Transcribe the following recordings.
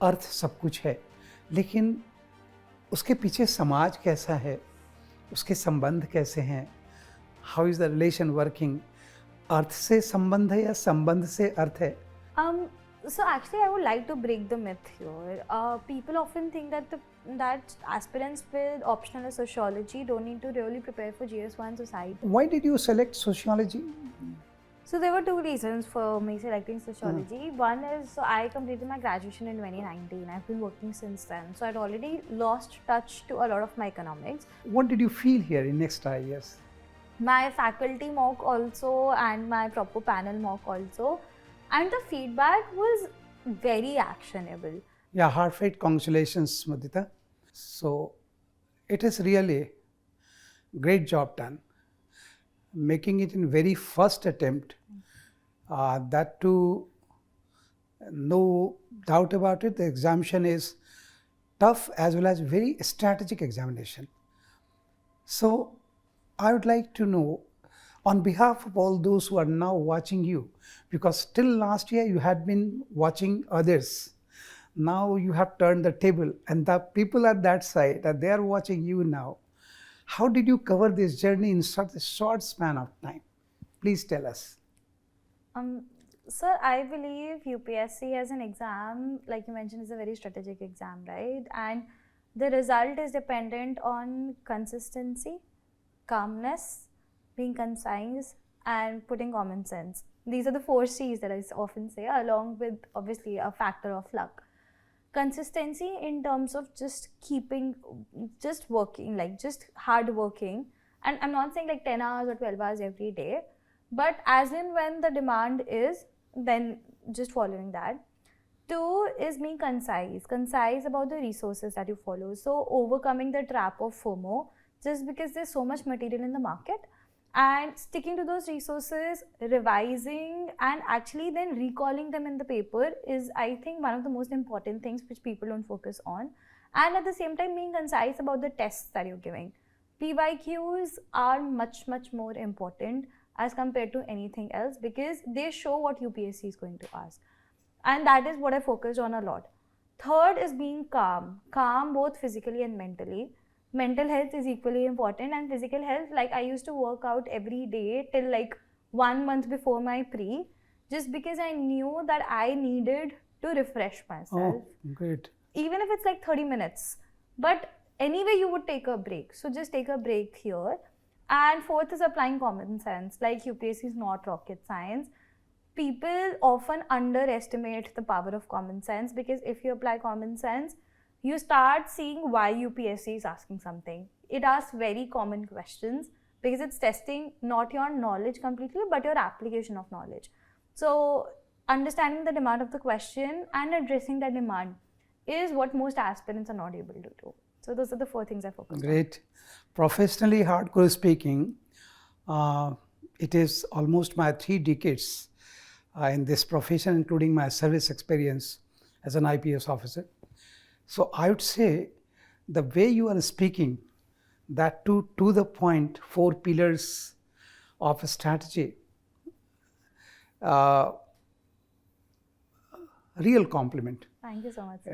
अर्थ सब कुछ है, लेकिन उसके पीछे समाज कैसा है, उसके संबंध कैसे हैं, how is the relation working, अर्थ से संबंध है या संबंध से अर्थ है? Um, so actually, I would like to break the myth here. People often think that aspirants with optional or sociology don't need to really prepare for GS1 Society. Why did you select sociology? So there were two reasons for me selecting sociology. One is, so I completed my graduation in 2019. I've been working since then. So I'd already lost touch to a lot of my economics. What did you feel here in next IAS? My faculty mock also and my proper panel mock also. And the feedback was very actionable. Yeah, heartfelt congratulations, Mudita. So it is really great job done. Making it in very first attempt, that too, no doubt about it, the examination is tough as well as very strategic examination. So I would like to know, on behalf of all those who are now watching you, because till last year you had been watching others, now you have turned the table and the people at that side, they are watching you now. How did you cover this journey in such a short span of time? Please tell us. Sir, I believe UPSC as an exam, like you mentioned, is a very strategic exam, right? And the result is dependent on consistency, calmness, being concise, and putting common sense. These are the 4 C's that I often say, along with obviously a factor of luck. Consistency in terms of just working, like just hard working. And I'm not saying like 10 hours or 12 hours every day, but as in when the demand is, then just following that. 2 is being concise about the resources that you follow. So overcoming the trap of FOMO, just because there's so much material in the market, and sticking to those resources, revising, and actually then recalling them in the paper is, I think, one of the most important things which people don't focus on. And at the same time, being concise about the tests that you're giving. PYQs are much more important as compared to anything else, because they show what UPSC is going to ask. And that is what I focused on a lot. 3rd is being calm both physically and mentally. Mental health is equally important, and physical health, like I used to work out every day till like 1 month before my pre, just because I knew that I needed to refresh myself. Oh, great. Even if it's like 30 minutes. But anyway, you would take a break. So just take a break here. And 4th is applying common sense. Like UPSC is not rocket science. People often underestimate the power of common sense, because if you apply common sense, you start seeing why UPSC is asking something. It asks very common questions because it's testing not your knowledge completely, but your application of knowledge. So understanding the demand of the question and addressing that demand is what most aspirants are not able to do. So those are the 4 things I focus on. Great. Professionally, hardcore speaking, it is almost my 3 decades in this profession, including my service experience as an IPS officer. So I would say the way you are speaking, that to the point, 4 pillars of a strategy, real compliment. Thank you so much, sir.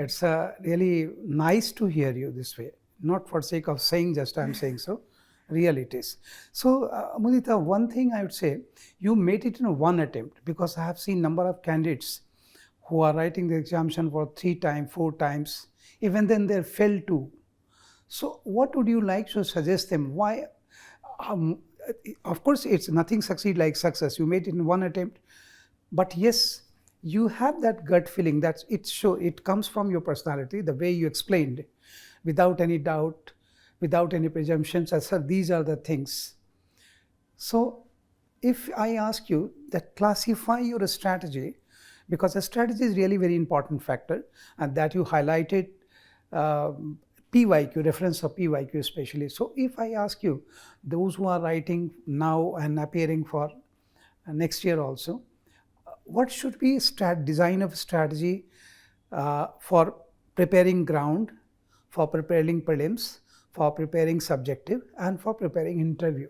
It's really nice to hear you this way, not for sake of saying just I'm saying so, real it is. So Mudita, one thing I would say, you made it in 1 attempt, because I have seen number of candidates who are writing the examination for 3 times, 4 times, even then they fail too. So what would you like to suggest them? Why? Of course, it's nothing succeed like success. You made it in 1 attempt, but yes, you have that gut feeling that it comes from your personality, the way you explained, without any doubt, without any presumptions, as sir, these are the things. So if I ask you that classify your strategy, because a strategy is really very important factor, and that you highlighted PYQ, reference of PYQ especially. So if I ask you, those who are writing now and appearing for next year also, what should be design of strategy for preparing ground, for preparing prelims, for preparing subjective, and for preparing interview?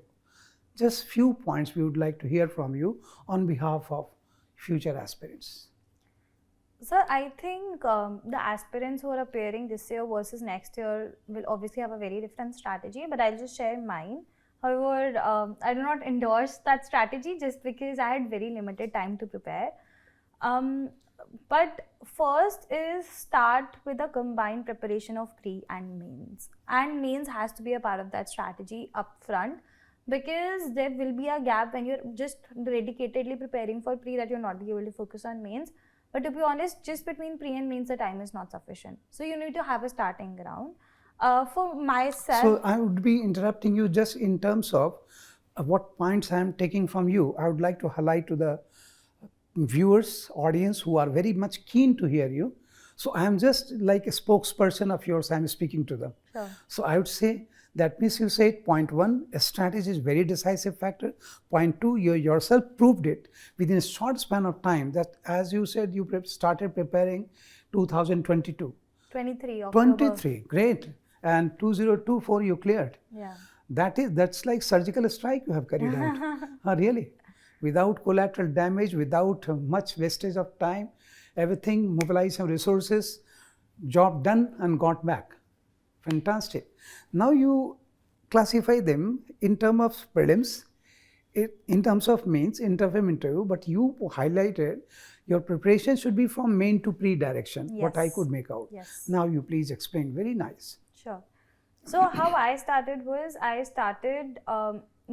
Just few points we would like to hear from you on behalf of future aspirants. So I think the aspirants who are appearing this year versus next year will obviously have a very different strategy, but I'll just share mine. However, I do not endorse that strategy just because I had very limited time to prepare. But first is start with a combined preparation of pre and mains. And mains has to be a part of that strategy up front, because there will be a gap when you're just dedicatedly preparing for pre that you're not be able to focus on mains. But to be honest, just between pre and mains, the time is not sufficient. So you need to have a starting ground. For myself... So I would be interrupting you just in terms of what points I am taking from you. I would like to highlight to the viewers, audience who are very much keen to hear you. So I am just like a spokesperson of yours, I am speaking to them. Sure. So I would say, that means you said point 1, a strategy is very decisive factor. Point 2, you yourself proved it within a short span of time that, as you said, you started preparing 2022. 23 October. 23, great. And 2024 you cleared. Yeah. That's like surgical strike you have carried out. Really? Without collateral damage, without much wastage of time, everything, mobilize some resources, job done and got back. Fantastic. Now you classify them in terms of prelims, in terms of mains, in terms of interview, but you highlighted your preparation should be from main to pre direction, Yes. what I could make out. Yes. Now you please explain. Very nice. Sure. So how I started was,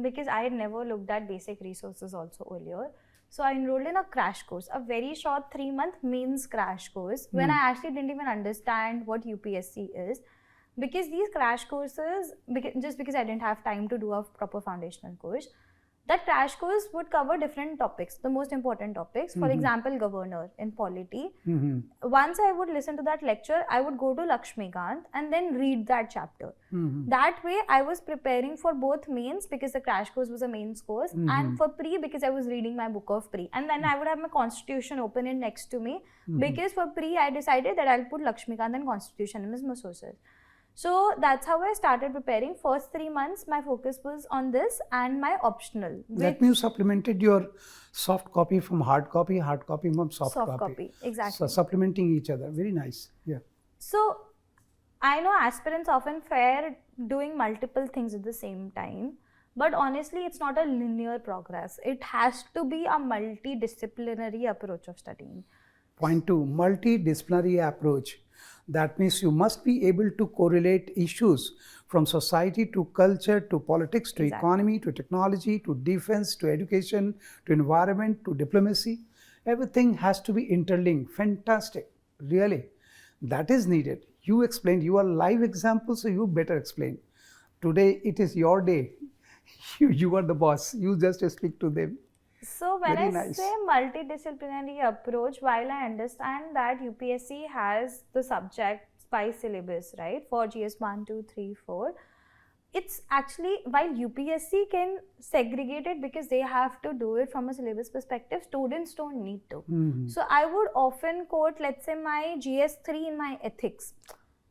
because I had never looked at basic resources also earlier. So I enrolled in a crash course, a very short 3-month mains crash course, when I actually didn't even understand what UPSC is. Because these crash courses, just because I didn't have time to do a proper foundational course, that crash course would cover different topics, the most important topics. For example, governor in polity. Once I would listen to that lecture, I would go to Lakshmikant and then read that chapter. That way, I was preparing for both mains, because the crash course was a mains course, and for pre, because I was reading my book of pre. And then I would have my constitution open in next to me, because for pre, I decided that I'll put Lakshmikant and constitution as my sources. So that's how I started preparing. First 3 months, my focus was on this and my optional. That means you supplemented your soft copy from hard copy from soft copy. Exactly. So supplementing each other. Very nice. Yeah. So I know aspirants often fare doing multiple things at the same time. But honestly, it's not a linear progress. It has to be a multidisciplinary approach of studying. Point 2, multidisciplinary approach. That means you must be able to correlate issues from society to culture to politics to economy to technology to defense to education to environment to diplomacy. Everything has to be interlinked. Fantastic. Really. That is needed. You explained. You are live example, so you better explain. Today it is your day. You are the boss. You just speak to them. So when I say multidisciplinary approach, while I understand that UPSC has the subjects by syllabus, right, for GS1, 2, 3, 4, it's actually, while UPSC can segregate it because they have to do it from a syllabus perspective, students don't need to. So I would often quote, let's say, my GS3 in my ethics.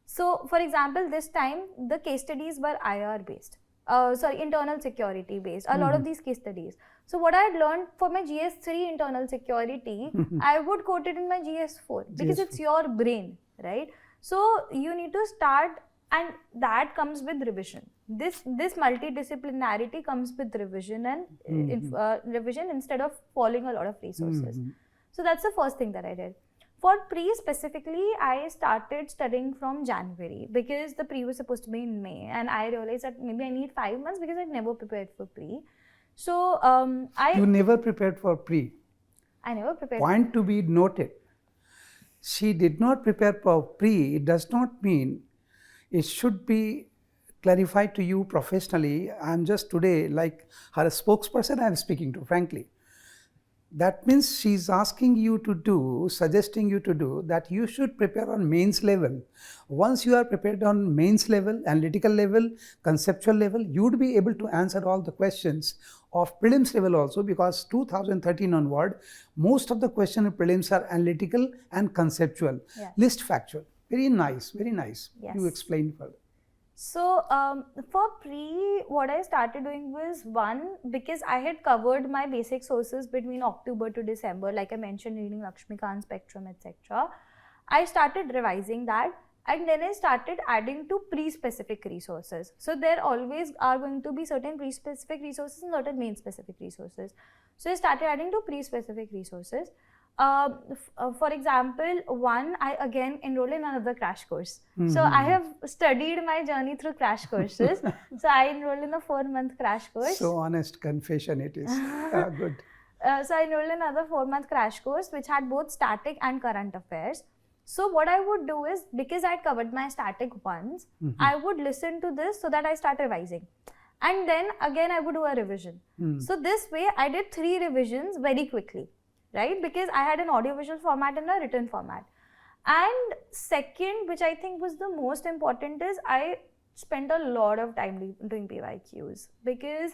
So for example, this time the case studies were IR based. Internal security based, a lot of these case studies. So what I had learned for my GS3 internal security, I would quote it in my GS4 because it's your brain, right? So you need to start, and that comes with revision. This multidisciplinarity comes with revision and revision instead of following a lot of resources. So that's the first thing that I did. For pre specifically, I started studying from January because the pre was supposed to be in May, and I realized that maybe I need 5 months because I'd never prepared for pre. So You never prepared for pre. I never prepared. Point to be noted. She did not prepare for pre. It does not mean it should be clarified to you professionally. I am just today like her spokesperson I am speaking to, frankly. That means she's asking you to do, suggesting you to do that you should prepare on mains level. Once you are prepared on mains level, analytical level, conceptual level, you would be able to answer all the questions of prelims level also, because 2013 onward, most of the questions in prelims are analytical and conceptual, list factual. Very nice, very nice. Yes. You explained further. So for pre, what I started doing was, one, because I had covered my basic sources between October to December, like I mentioned, reading Lakshmikant, Spectrum, etc. I started revising that, and then I started adding to pre-specific resources. So there always are going to be certain pre-specific resources and certain main-specific resources. So I started adding to pre-specific resources. For example, one, I again enrolled in another crash course. So I have studied my journey through crash courses. So I enrolled in a 4-month crash course. So honest confession it is. Good. So I enrolled in another 4-month crash course which had both static and current affairs. So what I would do is, because I had covered my static once, I would listen to this so that I start revising. And then again I would do a revision. So this way I did 3 revisions very quickly, right? Because I had an audiovisual format and a written format. And second, which I think was the most important, is I spent a lot of time doing PYQs, because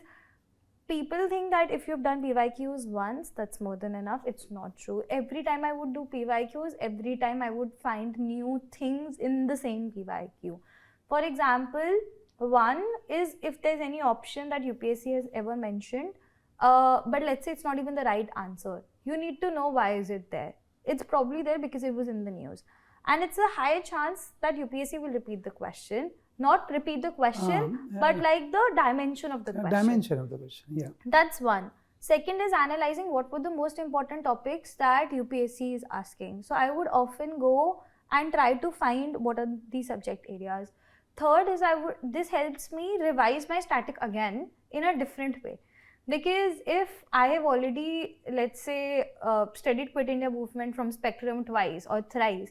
people think that if you've done PYQs once, that's more than enough. It's not true. Every time I would do PYQs, every time I would find new things in the same PYQ. For example, one is if there's any option that UPSC has ever mentioned, but let's say it's not even the right answer. You need to know why is it there. It's probably there because it was in the news. And it's a high chance that UPSC will repeat the question. Not repeat the question, but like the dimension of the question. Dimension of the question, yeah. That's one. Second is analyzing what were the most important topics that UPSC is asking. So I would often go and try to find what are the subject areas. Third is this helps me revise my static again in a different way. Because if I have already, let's say, studied Quit India Movement from Spectrum twice or thrice,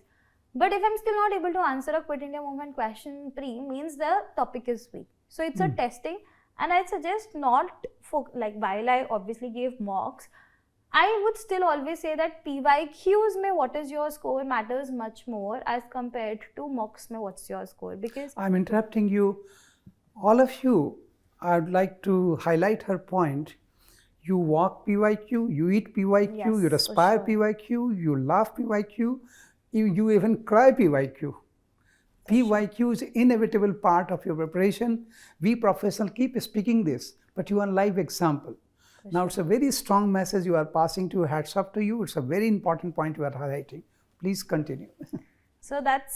but if I'm still not able to answer a Quit India Movement question pre, means the topic is weak. So it's a testing, and I suggest not for, like, while I obviously gave mocks, I would still always say that PYQs mein what is your score matters much more as compared to mocks mein what's your score. Because I'm interrupting you. All of you, I'd like to highlight her point. You walk PYQ, you eat PYQ, Yes, you for respire sure. PYQ, you laugh PYQ, you even cry PYQ. PYQ is inevitable part of your preparation. We professionals keep speaking this, but you are a live example. Now it's a very strong message you are passing to. Hats up to you. It's a very important point you are highlighting. Please continue. So that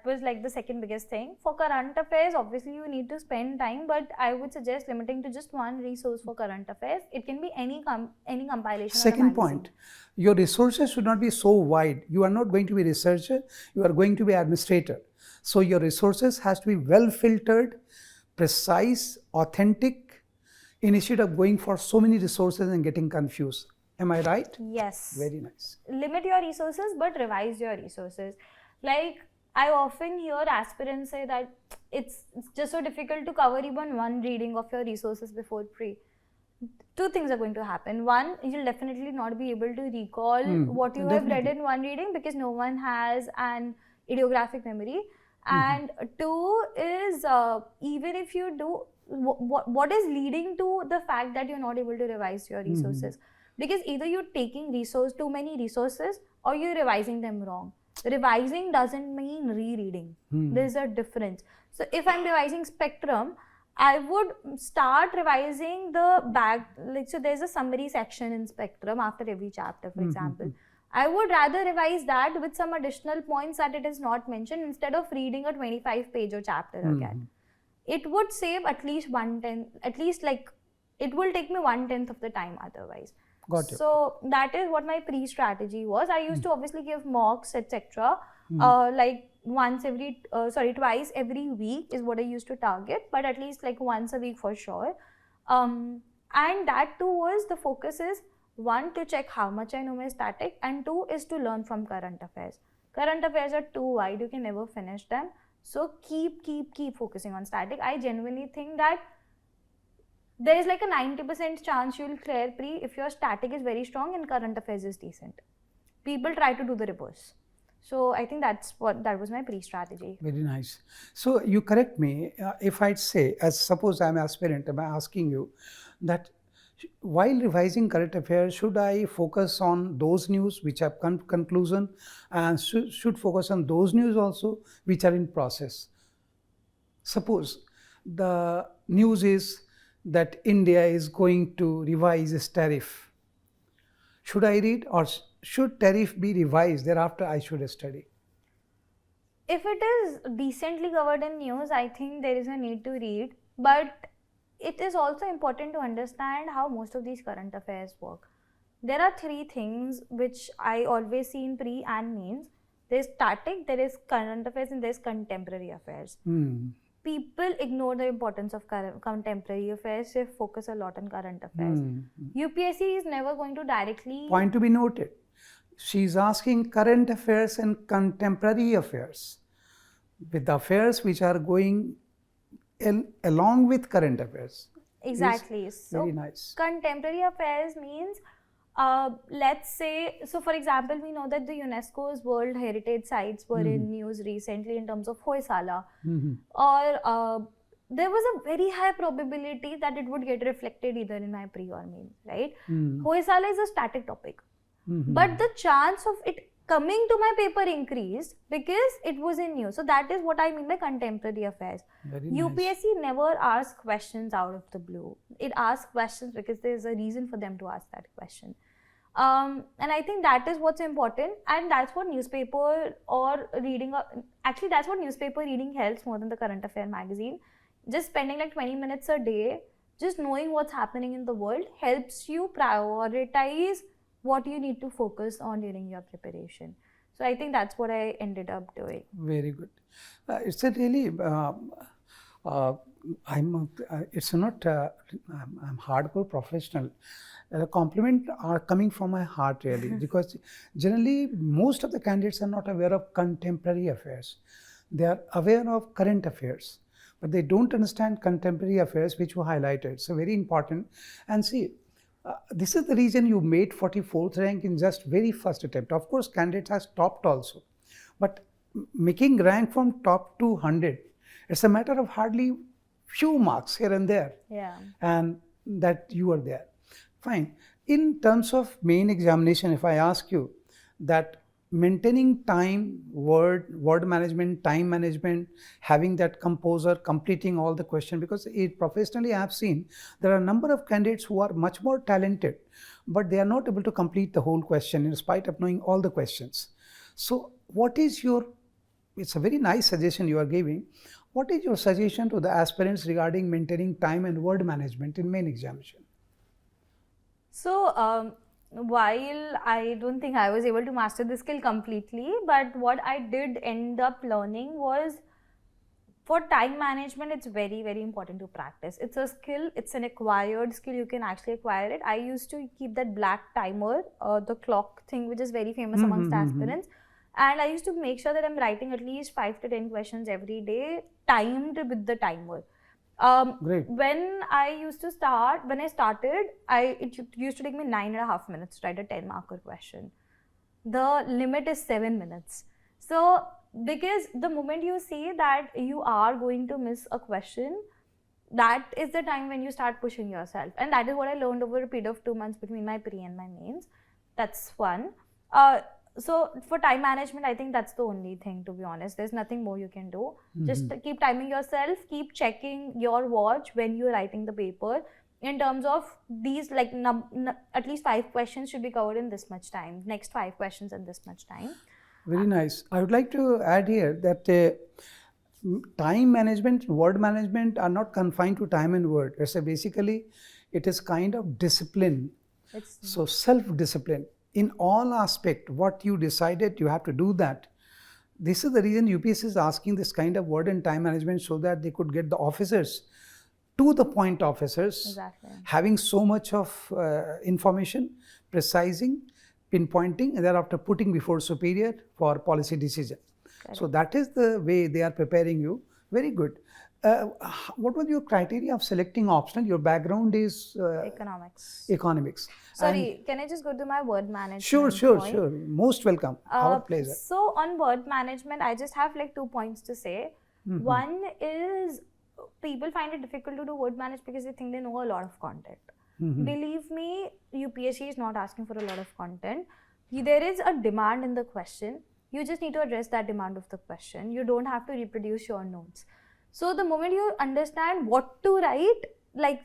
was like the second biggest thing. For current affairs, obviously you need to spend time, but I would suggest limiting to just one resource for current affairs. It can be any compilation. Second point, your resources should not be so wide. You are not going to be researcher, you are going to be administrator. So your resources has to be well filtered, precise, authentic, instead of going for so many resources and getting confused. Am I right? Yes. Very nice. Limit your resources, but revise your resources. Like, I often hear aspirants say that it's just so difficult to cover even one reading of your resources before pre. 2 things are going to happen. One, you'll definitely not be able to recall what you have read in one reading, because no one has an ideographic memory. And 2 is, even if you do, what is leading to the fact that you're not able to revise your resources? Because either you're taking too many resources, or you're revising them wrong. Revising doesn't mean rereading. There's a difference. So if I'm revising Spectrum, I would start revising the back, like, so there's a summary section in Spectrum after every chapter, for example. I would rather revise that with some additional points that it is not mentioned, instead of reading a 25-page chapter again. It would save at least 1/10, at least, like, it will take me 1/10 of the time otherwise. Got it. So that is what my pre-strategy was. I used to obviously give mocks, etc. Like twice every week is what I used to target, but at least like once a week for sure. And that too was, the focus is, 1, to check how much I know my static, and 2 is to learn from current affairs. Current affairs are too wide, you can never finish them. So keep focusing on static. I genuinely think that there is like a 90% chance you'll clear pre if your static is very strong and current affairs is decent. People try to do the reverse. So I think that was my pre-strategy. Very nice. So you correct me if I'd say, as suppose I'm an aspirant, I'm asking you that while revising current affairs, should I focus on those news which have conclusion, and should focus on those news also which are in process? Suppose the news is that India is going to revise its tariff. Should I read, or should tariff be revised? Thereafter, I should study. If it is decently covered in news, I think there is a need to read. But it is also important to understand how most of these current affairs work. There are three things which I always see in pre and mains. There's static, there is current affairs, and there's contemporary affairs. People ignore the importance of contemporary affairs. They focus a lot on current affairs. UPSC is never going to directly... Point to be noted. She's asking current affairs and contemporary affairs, with affairs which are going along with current affairs. Exactly. So very nice. Contemporary affairs means, let's say, so for example, we know that the UNESCO's World Heritage Sites were in news recently in terms of Hoysala. Or there was a very high probability that it would get reflected either in my pre or main, right? Hoysala is a static topic. But the chance of it coming to my paper increased because it was in news. So that is what I mean by contemporary affairs. UPSC never asks questions out of the blue. It asks questions because there is a reason for them to ask that question. And I think that is what's important, and that's what newspaper or reading, actually that's what newspaper reading helps more than the current affair magazine. Just spending like 20 minutes a day, just knowing what's happening in the world helps you prioritize what you need to focus on during your preparation. So I think that's what I ended up doing. Very good. It's a really, it's not, I'm hardcore professional. Compliment are coming from my heart really, because generally most of the candidates are not aware of contemporary affairs. They are aware of current affairs, but they don't understand contemporary affairs, which you highlighted. So very important. And see, this is the reason you made 44th rank in just very first attempt. Of course, candidates has topped also, but making rank from top to 100, it's a matter of hardly few marks here and there. Yeah. And that you are there. Fine. In terms of main examination, if I ask you that maintaining time, word management, time management, having that composer, completing all the question, because professionally I have seen there are a number of candidates who are much more talented, but they are not able to complete the whole question in spite of knowing all the questions. So what is your, it's a very nice suggestion you are giving. What is your suggestion to the aspirants regarding maintaining time and word management in main examination? So, while I don't think I was able to master the skill completely, but what I did end up learning was, for time management, it's very, very important to practice. It's a skill, it's an acquired skill, you can actually acquire it. I used to keep that black timer, the clock thing, which is very famous amongst aspirants. And I used to make sure that I'm writing at least 5 to 10 questions every day, timed with the timer. Great. When I started, it used to take me 9.5 minutes to write a 10-marker question. The limit is 7 minutes. So, because the moment you see that you are going to miss a question, that is the time when you start pushing yourself. And that is what I learned over a period of 2 months between my pre and my mains. That's one. So for time management, I think that's the only thing, to be honest. There's nothing more you can do. Just keep timing yourself, keep checking your watch when you're writing the paper. In terms of these, like at least 5 questions should be covered in this much time. Next 5 questions in this much time. Very nice. I would like to add here that time management, word management are not confined to time and word. Basically, it is kind of discipline. So self-discipline. In all aspect, what you decided, you have to do that. This is the reason UPSC is asking this kind of word and time management, so that they could get the officers, to the point officers, having so much of information, precising, pinpointing, and thereafter putting before superior for policy decision. So that is the way they are preparing you. Very good. What was your criteria of selecting optional? Your background is economics. Sorry, can I just go to my word management? Sure. Most welcome. Our pleasure. So on word management, I just have like 2 points to say. One is, people find it difficult to do word management because they think they know a lot of content. Believe me, UPSC is not asking for a lot of content. There is a demand in the question. You just need to address that demand of the question. You don't have to reproduce your notes. So the moment you understand what to write, like,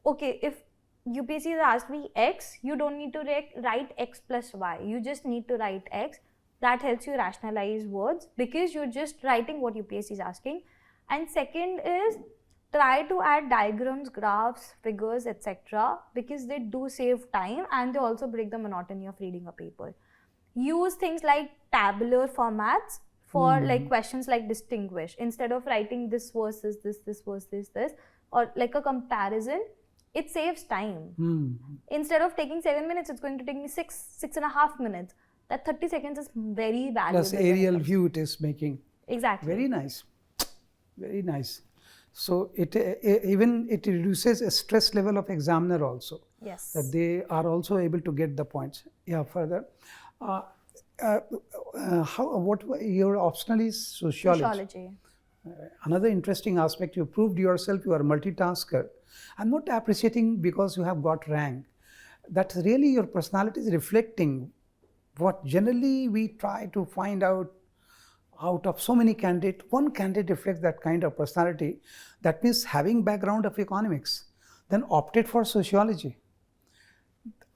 okay, if UPSC has asked me X, you don't need to write X plus Y. You just need to write X. That helps you rationalize words because you're just writing what UPSC is asking. And second is try to add diagrams, graphs, figures, etc. because they do save time and they also break the monotony of reading a paper. Use things like tabular formats for like questions like distinguish. Instead of writing this versus this versus this, or like a comparison, it saves time. Instead of taking 7 minutes, it's going to take me 6.5 minutes. That 30 seconds is very valuable. Plus aerial view it is making. Exactly. Very nice. Very nice. So it even it reduces a stress level of examiner also. Yes. That they are also able to get the points. Yeah, further. What your optional is sociology. Another interesting aspect, you proved yourself you are a multitasker. I'm not appreciating because you have got rank. That's really your personality is reflecting what generally we try to find out of so many candidates. One candidate reflects that kind of personality. That means having background of economics, then opted for sociology.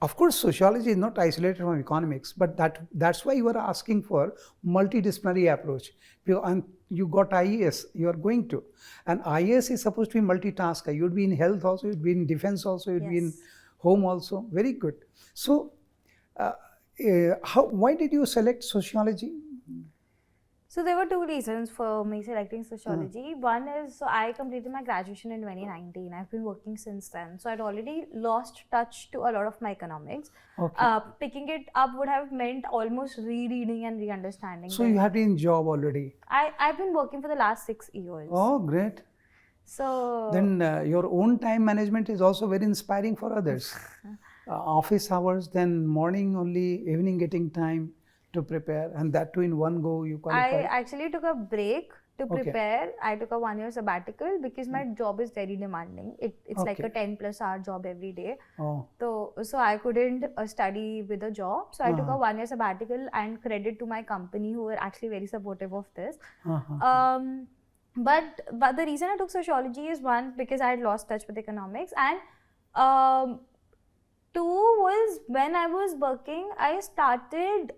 Of course, sociology is not isolated from economics, but that's why you are asking for multidisciplinary approach. And you got IAS, you are going to. And IAS is supposed to be multitasker. You'd be in health also, you'd be in defense also, you'd be in home also. Very good. So, why did you select sociology? So there were two reasons for me selecting sociology. One is, so I completed my graduation in 2019. I've been working since then. So I'd already lost touch to a lot of my economics. Okay. Picking it up would have meant almost rereading and re-understanding. So you have been in job already? I've been working for the last 6 years. Oh, great. So then your own time management is also very inspiring for others. Office hours, then morning only, evening getting time to prepare, and that too in one go you qualify. I actually took a break to prepare. I took a 1-year sabbatical because my job is very demanding. It's like a 10+ hour job every day. So I couldn't study with a job. So I took a 1-year sabbatical, and credit to my company who were actually very supportive of this. But the reason I took sociology is, one, because I had lost touch with economics, and two was when I was working, I started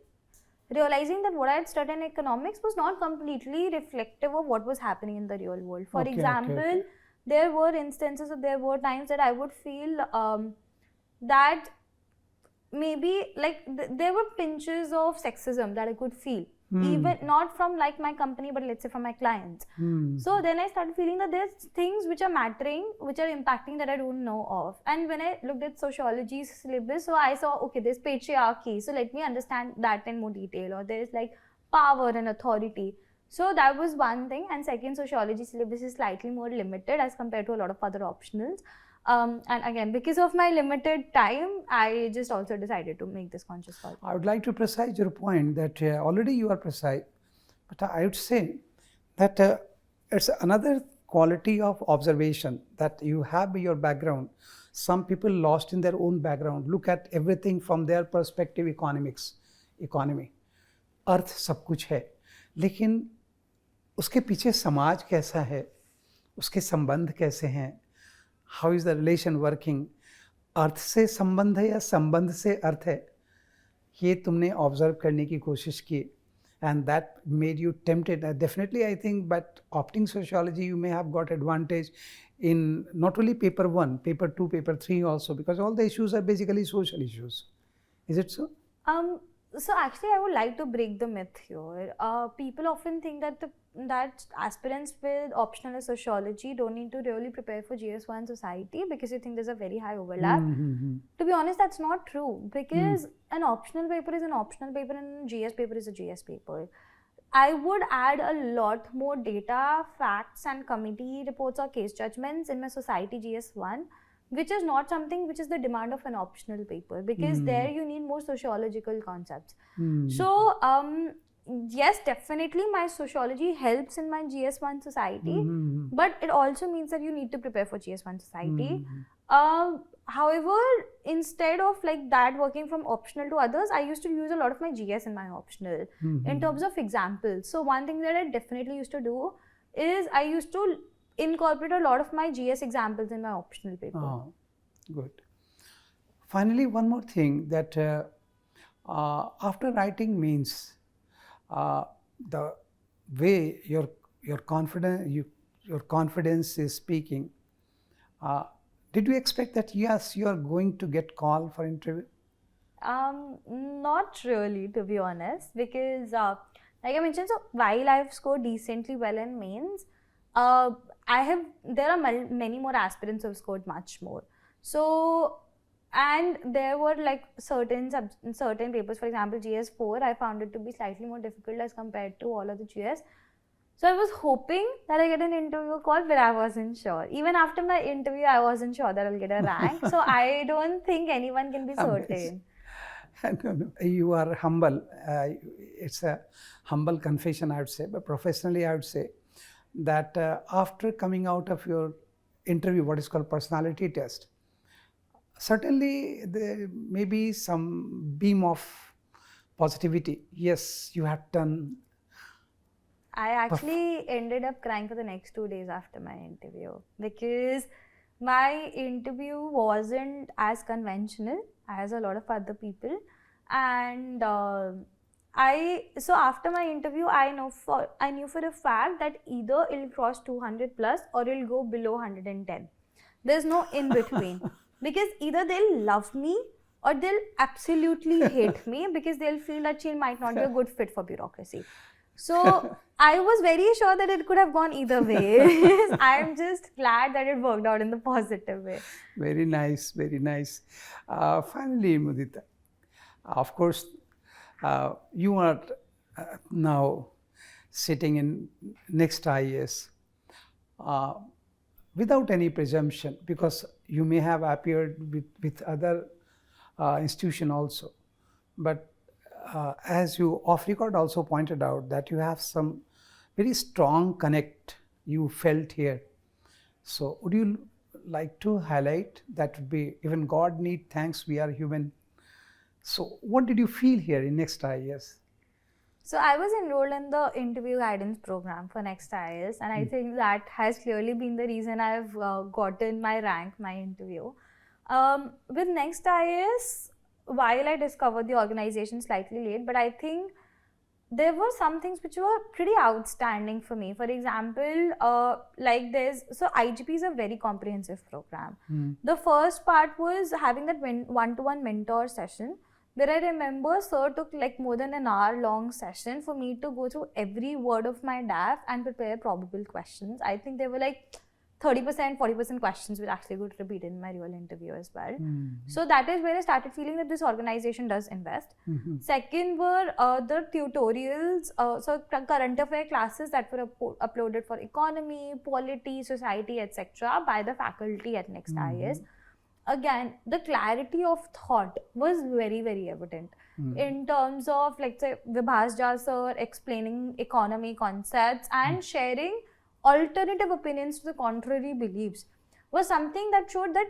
realizing that what I had studied in economics was not completely reflective of what was happening in the real world. For example, there were instances, or there were times that I would feel that maybe like there were pinches of sexism that I could feel. Even not from like my company, but let's say from my clients. So then I started feeling that there's things which are mattering, which are impacting that I don't know of. And when I looked at sociology's syllabus, so I saw, okay, there's patriarchy. So let me understand that in more detail. Or there's like power and authority. So that was one thing. And second, sociology syllabus is slightly more limited as compared to a lot of other optionals. And again, because of my limited time, I just also decided to make this conscious call. I would like to precise your point that already you are precise, but I would say that it's another quality of observation that you have your background. Some people lost in their own background, look at everything from their perspective, economy. अर्थ सब कुछ है, लेकिन उसके पीछे समाज कैसा है, उसके संबंध कैसे हैं, how is the relation working, अर्थ से संबंध है या संबंध से अर्थ है, ये तुमने ऑब्जर्व करने की कोशिश की, and that made you tempted. Definitely I think, but opting sociology you may have got advantage in not only paper 1, paper 2, paper 3 also, because all the issues are basically social issues. Is it so? So actually I would like to break the myth here. People often think that that aspirants with optional sociology don't need to really prepare for GS1 Society because you think there's a very high overlap. To be honest, that's not true, because an optional paper is an optional paper and a GS paper is a GS paper. I would add a lot more data, facts and committee reports or case judgments in my Society GS1, which is not something which is the demand of an optional paper, because there you need more sociological concepts. So, yes, definitely my sociology helps in my GS1 Society, but it also means that you need to prepare for GS1 Society. However, instead of like that working from optional to others, I used to use a lot of my GS in my optional in terms of examples. So one thing that I definitely used to do is I used to incorporate a lot of my GS examples in my optional paper. Oh, good. Finally, one more thing that after writing means the way your confidence is speaking. Did you expect that yes, you are going to get called for interview? Not really, to be honest, because like I mentioned, so while I've scored decently well in mains, there are many more aspirants who have scored much more. So, and there were like certain papers, for example, GS4, I found it to be slightly more difficult as compared to all of the GS. So I was hoping that I get an interview call, but I wasn't sure. Even after my interview, I wasn't sure that I'll get a rank. So I don't think anyone can be certain. No. You are humble. It's a humble confession, I would say. But professionally, I would say that after coming out of your interview, what is called personality test, certainly there may be some beam of positivity. Yes, you have done. I actually ended up crying for the next 2 days after my interview because my interview wasn't as conventional as a lot of other people, and so after my interview I knew for a fact that either it'll cross 200 plus or it'll go below 110. There's no in between because either they'll love me or they'll absolutely hate me because they'll feel that she might not be a good fit for bureaucracy. So I was very sure that it could have gone either way. I'm just glad that it worked out in the positive way. Very nice, very nice. Finally, Mudita, of course, you are now sitting in next IAS without any presumption, because you may have appeared with other institution also, but as you off record also pointed out that you have some very strong connect you felt here. So would you like to highlight that? Would be, even God need thanks, we are human. So what did you feel here in Next IAS? So I was enrolled in the interview guidance program for Next IAS, and I think that has clearly been the reason I've gotten my rank, my interview. With Next IAS, while I discovered the organization slightly late, but I think there were some things which were pretty outstanding for me. For example, so IGP is a very comprehensive program. The first part was having that one-to-one mentor session, where I remember sir took like more than an hour long session for me to go through every word of my DAF and prepare probable questions. I think there were like 30%, 40% questions which actually got repeated in my real interview as well. So that is where I started feeling that this organization does invest. Second were the tutorials, so current affair classes that were uploaded for economy, polity, society, etc. by the faculty at Next IAS. Again, the clarity of thought was very, very evident in terms of, like, say, Vibhas Jha sir explaining economy concepts and sharing alternative opinions to the contrary beliefs was something that showed that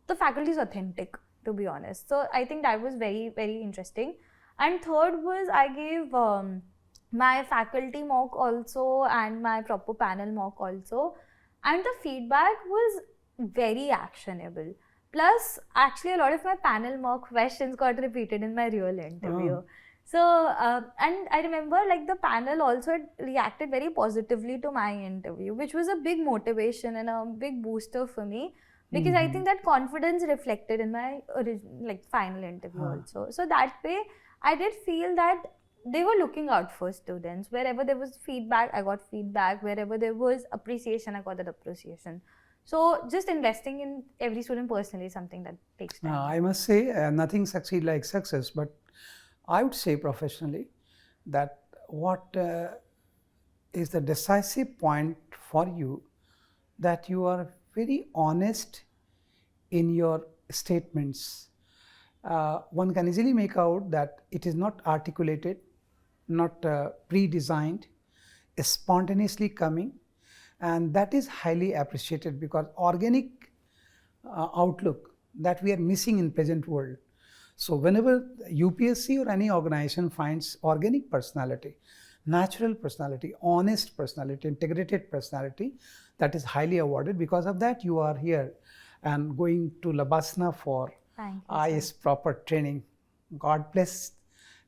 the faculty is authentic, to be honest. So I think that was very, very interesting. And third was I gave my faculty mock also and my proper panel mock also, and the feedback was very actionable. Plus, actually, a lot of my panel mock questions got repeated in my real interview. So, and I remember like the panel also reacted very positively to my interview, which was a big motivation and a big booster for me, because I think that confidence reflected in my final interview also. So that way, I did feel that they were looking out for students. Wherever there was feedback, I got feedback. Wherever there was appreciation, I got that appreciation. So just investing in every student personally is something that takes time. I must say, nothing succeeds like success, but I would say professionally that what is the decisive point for you, that you are very honest in your statements. One can easily make out that it is not articulated, not pre-designed, spontaneously coming, and that is highly appreciated, because organic outlook that we are missing in present world. So whenever UPSC or any organization finds organic personality, natural personality, honest personality, integrated personality, that is highly awarded. Because of that, you are here and going to Labasna for Thank you, IAS proper training. God bless,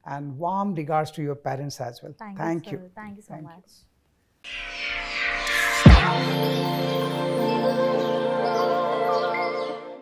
and warm regards to your parents as well. Thank Thank you, you. sir. Thank you so Thank you. much.